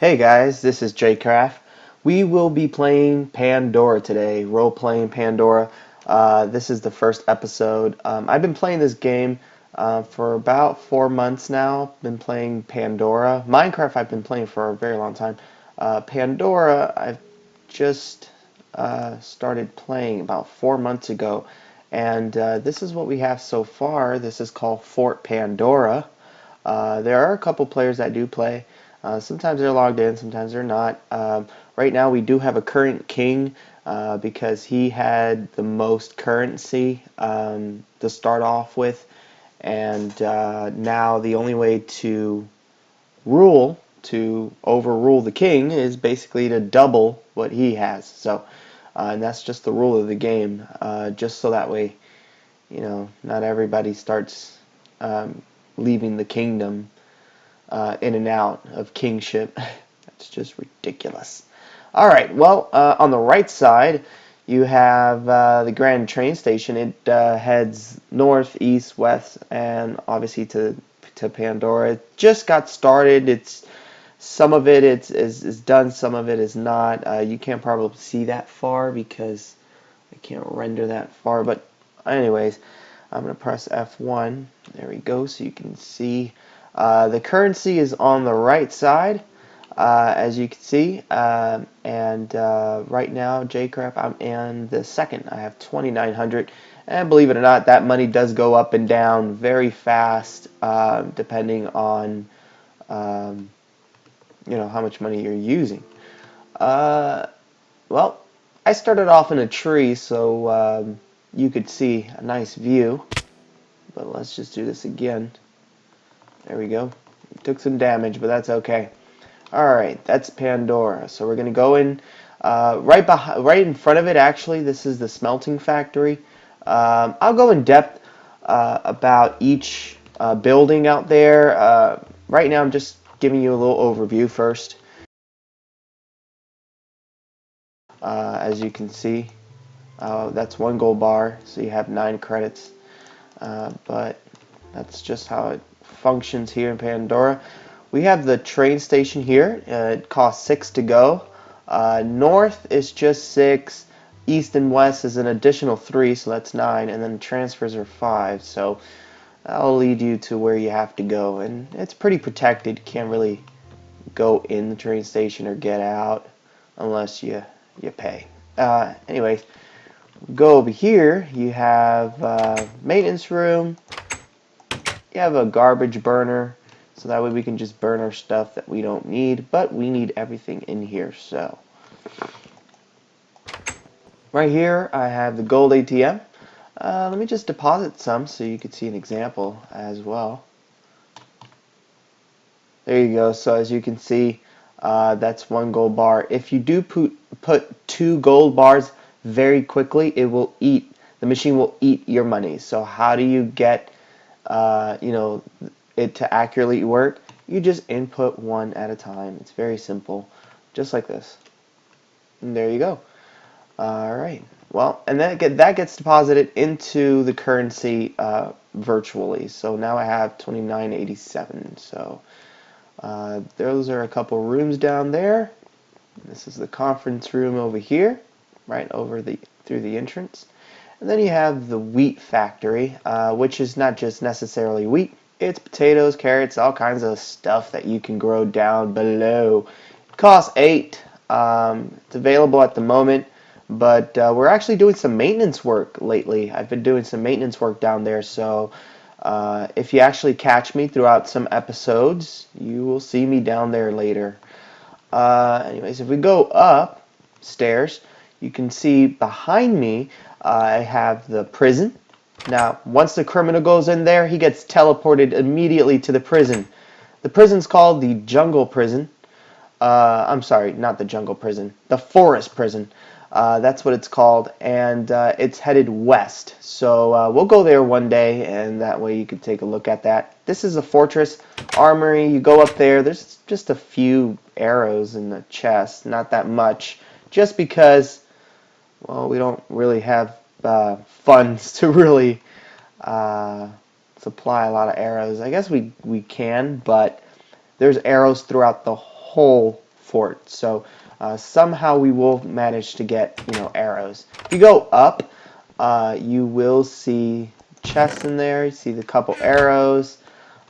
Hey guys, this is Jaycraftt. We will be playing Pandora today, role-playing Pandora. This is the first episode. I've been playing this game for about 4 months now. Been playing Pandora. Minecraft I've been playing for a very long time. Pandora I've just started playing about 4 months ago. And this is what we have so far. This is called Fort Pandora. There are a couple players that do play. Sometimes they're logged in, sometimes they're not. Right now we do have a current king because he had the most currency to start off with, and now the only way to overrule the king is basically to double what he has. So, and that's just the rule of the game, just so that way, not everybody starts leaving the kingdom in and out of kingship. That's just ridiculous. Alright, well, on the right side, you have the Grand Train Station. It heads north, east, west, and obviously to Pandora. It just got started. Some of it is done, some of it is not. You can't probably see that far because I can't render that far. But anyways, I'm going to press F1. There we go, so you can see. The currency is on the right side, as you can see, and right now, Jaycraftt, I'm in the second. I have 2,900, and believe it or not, that money does go up and down very fast, depending on, how much money you're using. Well, I started off in a tree, so you could see a nice view, but let's just do this again. There we go. Took some damage, but that's okay. Alright, that's Pandora. So we're going to go in right in front of it, actually. This is the smelting factory. I'll go in depth about each building out there. Right now I'm just giving you a little overview first. As you can see, that's 1 gold bar, so you have 9 credits. But that's just how it functions here in Pandora. We have the train station here. It costs 6 to go. North is just 6. East and west is an additional 3, so that's 9. And then transfers are 5. So that'll lead you to where you have to go. And it's pretty protected. You can't really go in the train station or get out unless you pay. Anyways, go over here. You have maintenance room. You have a garbage burner, so that way we can just burn our stuff that we don't need, but we need everything in here. So right here I have the gold ATM. Let me just deposit some so you can see an example as well. There you go. So as you can see, that's 1 gold bar. If you do put 2 gold bars very quickly, the machine will eat your money. So how do you get it to accurately work? You just input 1 at a time. It's very simple, just like this. And there you go. Alright, well, and that gets deposited into the currency virtually. So now I have 2987. So those are a couple rooms down there. This is the conference room over here, right over through the entrance. And then you have the wheat factory, which is not just necessarily wheat. It's potatoes, carrots, all kinds of stuff that you can grow down below. It costs 8. It's available at the moment, but we're actually doing some maintenance work lately. I've been doing some maintenance work down there, so if you actually catch me throughout some episodes, you will see me down there later. Anyways, if we go upstairs, you can see behind me I have the prison. Now, once the criminal goes in there, he gets teleported immediately to the prison. The prison's called the Jungle Prison. I'm sorry, not the Jungle Prison. The Forest Prison. That's what it's called, and it's headed west. So we'll go there one day, and that way you can take a look at that. This is a fortress armory. You go up there. There's just a few arrows in the chest, not that much, just because, well, we don't really have funds to really supply a lot of arrows. I guess we can, but there's arrows throughout the whole fort. So somehow we will manage to get, arrows. If you go up, you will see chests in there. You see the couple arrows.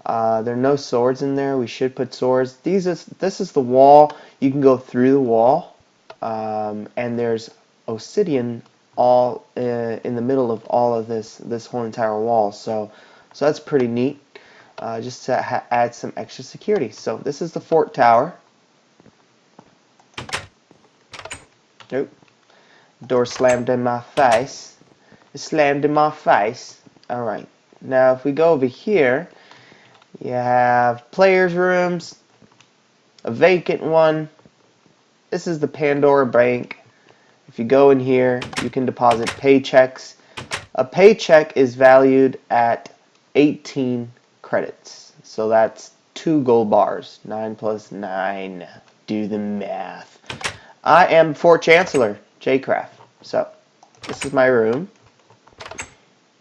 There are no swords in there. We should put swords. This is the wall. You can go through the wall, and there's obsidian all in the middle of all of this whole entire wall. So that's pretty neat. Just to add some extra security. So this is the fort tower. Nope. Door slammed in my face. It slammed in my face. Alright. Now if we go over here, you have players' rooms, a vacant one. This is the Pandora bank. If you go in here, you can deposit paychecks. A paycheck is valued at 18 credits. So that's 2 gold bars. 9 plus 9. Do the math. I am Fort Chancellor, Jaycraftt. So this is my room.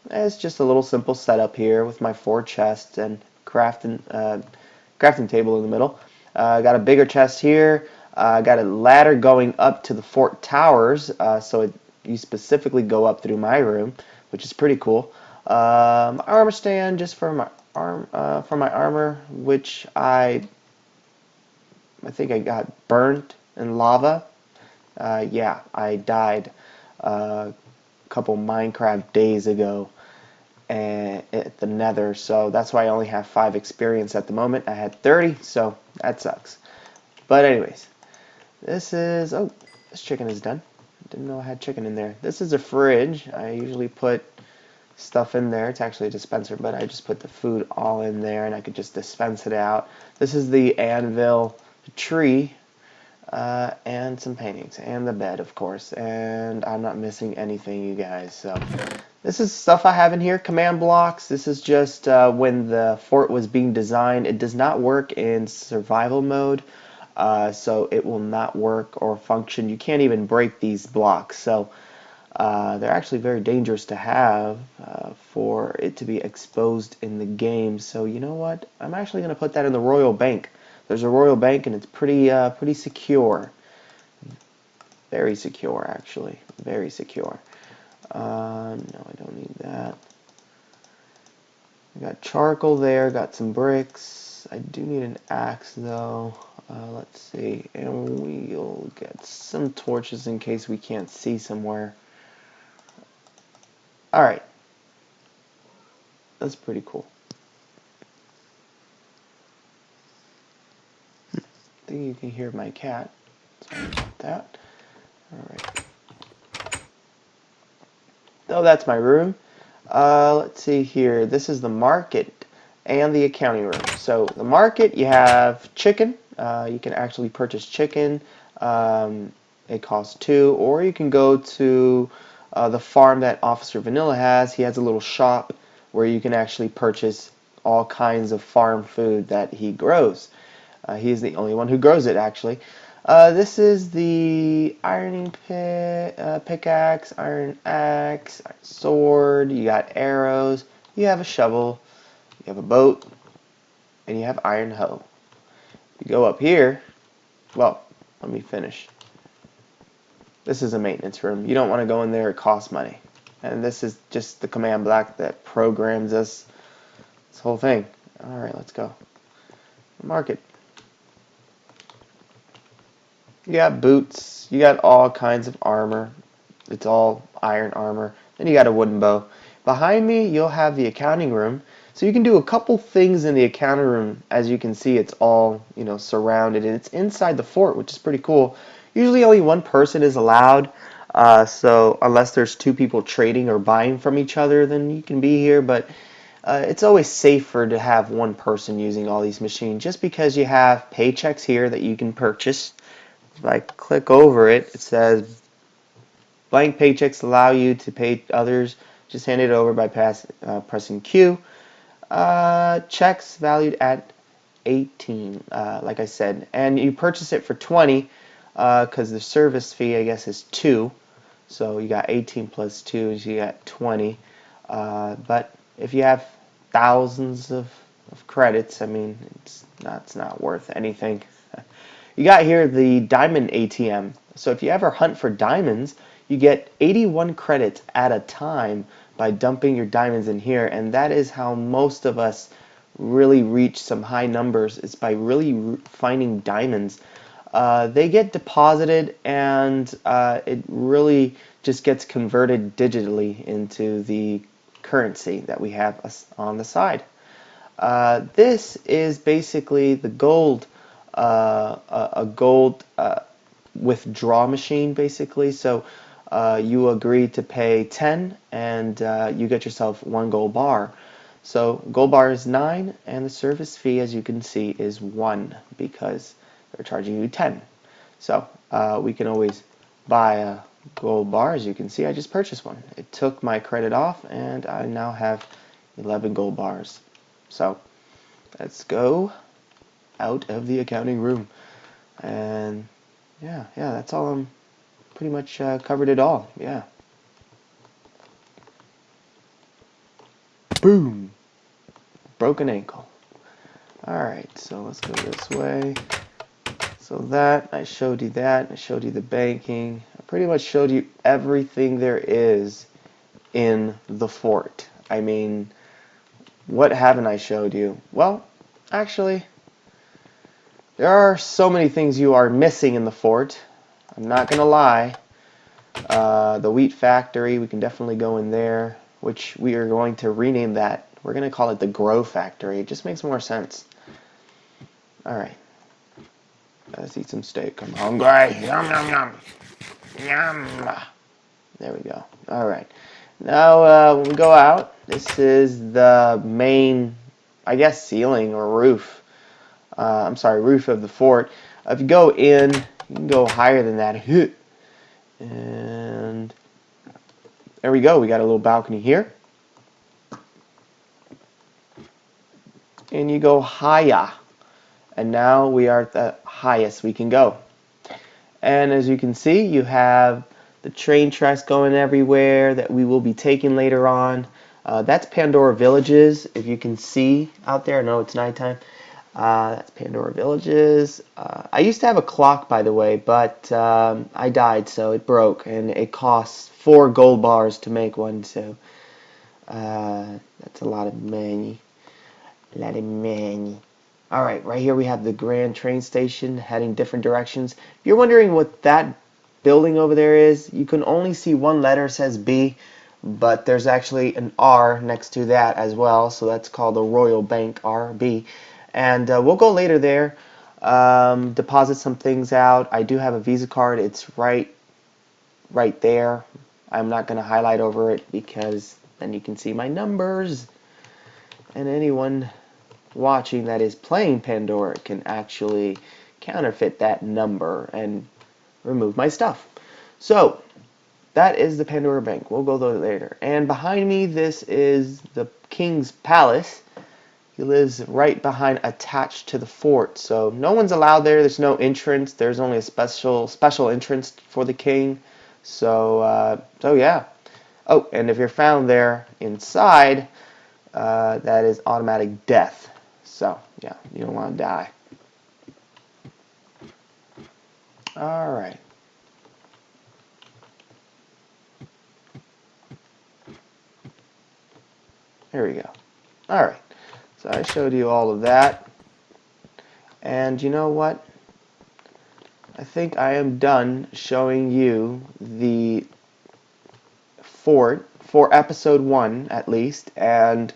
It's just a little simple setup here with my 4 chests and crafting table in the middle. Got a bigger chest here. Got a ladder going up to the fort towers, so you specifically go up through my room, which is pretty cool. Armor stand just for my armor, which I think I got burnt in lava. Yeah, I died a couple Minecraft days ago at the Nether, so that's why I only have 5 experience at the moment. I had 30, so that sucks. But anyways, this chicken is done. Didn't know I had chicken in there. This is a fridge. I usually put stuff in there. It's actually a dispenser, but I just put the food all in there, and I could just dispense it out. This is the anvil, the tree, and some paintings, and the bed, of course. And I'm not missing anything, you guys. So this is stuff I have in here. Command blocks. This is just when the fort was being designed. It does not work in survival mode, so it will not work or function. You can't even break these blocks. So they're actually very dangerous to have for it to be exposed in the game. So you know what? I'm actually going to put that in the royal bank. There's a royal bank, and it's pretty secure. Very secure, actually. Very secure. No, I don't need that. I got charcoal there. Got some bricks. I do need an axe, though. Let's see. And we'll get some torches in case we can't see somewhere. Alright. That's pretty cool. I think you can hear my cat. Sorry about that. Alright. So that's my room. Let's see here. This is the market and the accounting room. So the market, you have chicken. You can actually purchase chicken. It costs 2. Or you can go to the farm that Officer Vanilla has. He has a little shop where you can actually purchase all kinds of farm food that he grows. He's the only one who grows it, actually. This is the ironing pickaxe, iron axe, iron sword. You got arrows. You have a shovel. You have a boat. And you have iron hoe. You go up here. Well, let me finish. This is a maintenance room. You don't want to go in there. It costs money. And this is just the command block that programs this whole thing. Alright, let's go. Market. You got boots. You got all kinds of armor. It's all iron armor. Then you got a wooden bow. Behind me, you'll have the accounting room. So you can do a couple things in the accounting room. As you can see, it's all, surrounded. And it's inside the fort, which is pretty cool. Usually only one person is allowed. So unless there's 2 people trading or buying from each other, then you can be here. But it's always safer to have one person using all these machines, just because you have paychecks here that you can purchase. If I click over it, it says blank paychecks allow you to pay others. Just hand it over by pressing Q. Checks valued at 18, like I said, and you purchase it for 20 because the service fee, I guess, is 2. So you got 18 plus 2, so you got 20. But if you have thousands of credits, I mean, it's not worth anything. you got here the diamond ATM. So if you ever hunt for diamonds, you get 81 credits at a time by dumping your diamonds in here, and that is how most of us really reach some high numbers. It's by really finding diamonds. They get deposited, and it really just gets converted digitally into the currency that we have on the side. This is basically the gold, a gold withdraw machine, basically. So you agree to pay 10, and you get yourself 1 gold bar. So gold bar is 9, and the service fee, as you can see, is 1 because they're charging you 10. So we can always buy a gold bar. As you can see, I just purchased one. It took my credit off, and I now have 11 gold bars. So let's go out of the accounting room. And yeah, that's all. I'm pretty much covered it all. Yeah. Boom. Broken ankle. Alright, so let's go this way. So that, I showed you that. I showed you the banking. I pretty much showed you everything there is in the fort. I mean, what haven't I showed you? Well, actually, there are so many things you are missing in the fort. I'm not going to lie. The wheat factory, we can definitely go in there, which we are going to rename that. We're going to call it the Grow Factory. It just makes more sense. Alright. Let's eat some steak. I'm hungry. Yum, yum, yum. Yum. There we go. Alright. Now, when we go out, this is the main, I guess, ceiling or roof. I'm sorry, roof of the fort. If you go in, you can go higher than that. And there we go. We got a little balcony here. And you go higher. And now we are at the highest we can go. And as you can see, you have the train tracks going everywhere that we will be taking later on. That's Pandora Villages, if you can see out there. I know it's nighttime. That's Pandora Villages. I used to have a clock, by the way, but I died, so it broke, and it costs 4 gold bars to make one, so that's a lot of money. Alright, right here we have the Grand Train Station heading different directions. If you're wondering what that building over there is, you can only see one letter, it says B, but there's actually an R next to that as well, so that's called the Royal Bank, RB. And we'll go later there, deposit some things out. I do have a Visa card. It's right there. I'm not going to highlight over it because then you can see my numbers. And anyone watching that is playing Pandora can actually counterfeit that number and remove my stuff. So that is the Pandora Bank. We'll go there later. And behind me, this is the King's Palace. He lives right behind, attached to the fort. So no one's allowed there. There's no entrance. There's only a special entrance for the king. So yeah. Oh, and if you're found there inside, that is automatic death. So yeah, you don't want to die. All right. Here we go. All right. So I showed you all of that. And you know what? I think I am done showing you the fort for episode 1 at least. And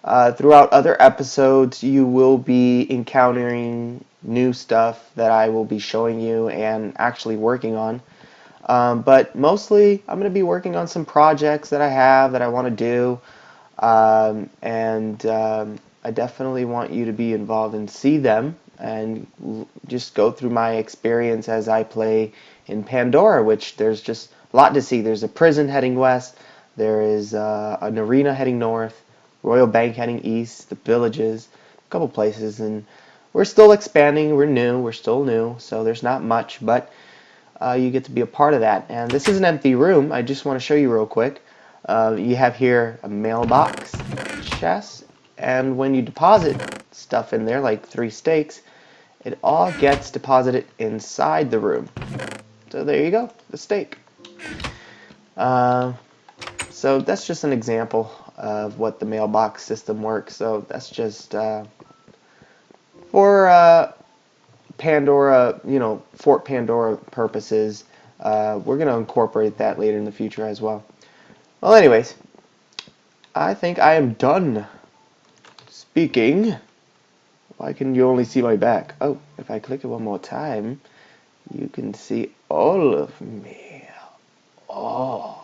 throughout other episodes, you will be encountering new stuff that I will be showing you and actually working on. But mostly, I'm going to be working on some projects that I have that I want to do. I definitely want you to be involved and see them and just go through my experience as I play in Pandora, which there's just a lot to see. There's a prison heading west, there is an arena heading north, Royal Bank heading east, the villages, a couple places, and we're still expanding. We're still new, so there's not much, but you get to be a part of that. And this is an empty room. I just want to show you real quick. You have here a mailbox, chest, and when you deposit stuff in there, like 3 steaks, it all gets deposited inside the room. So there you go, the steak. So that's just an example of what the mailbox system works. So that's just for Pandora, Fort Pandora purposes. We're going to incorporate that later in the future as well. Well, anyways, I think I am done speaking. Why can you only see my back? Oh, if I click it one more time, you can see all of me. Oh,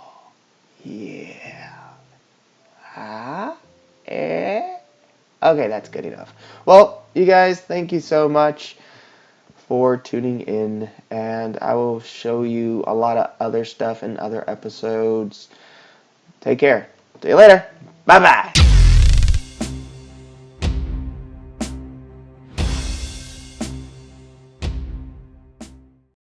yeah. Ah, eh. Okay, that's good enough. Well, you guys, thank you so much for tuning in, and I will show you a lot of other stuff in other episodes. Take care. See you later. Bye-bye.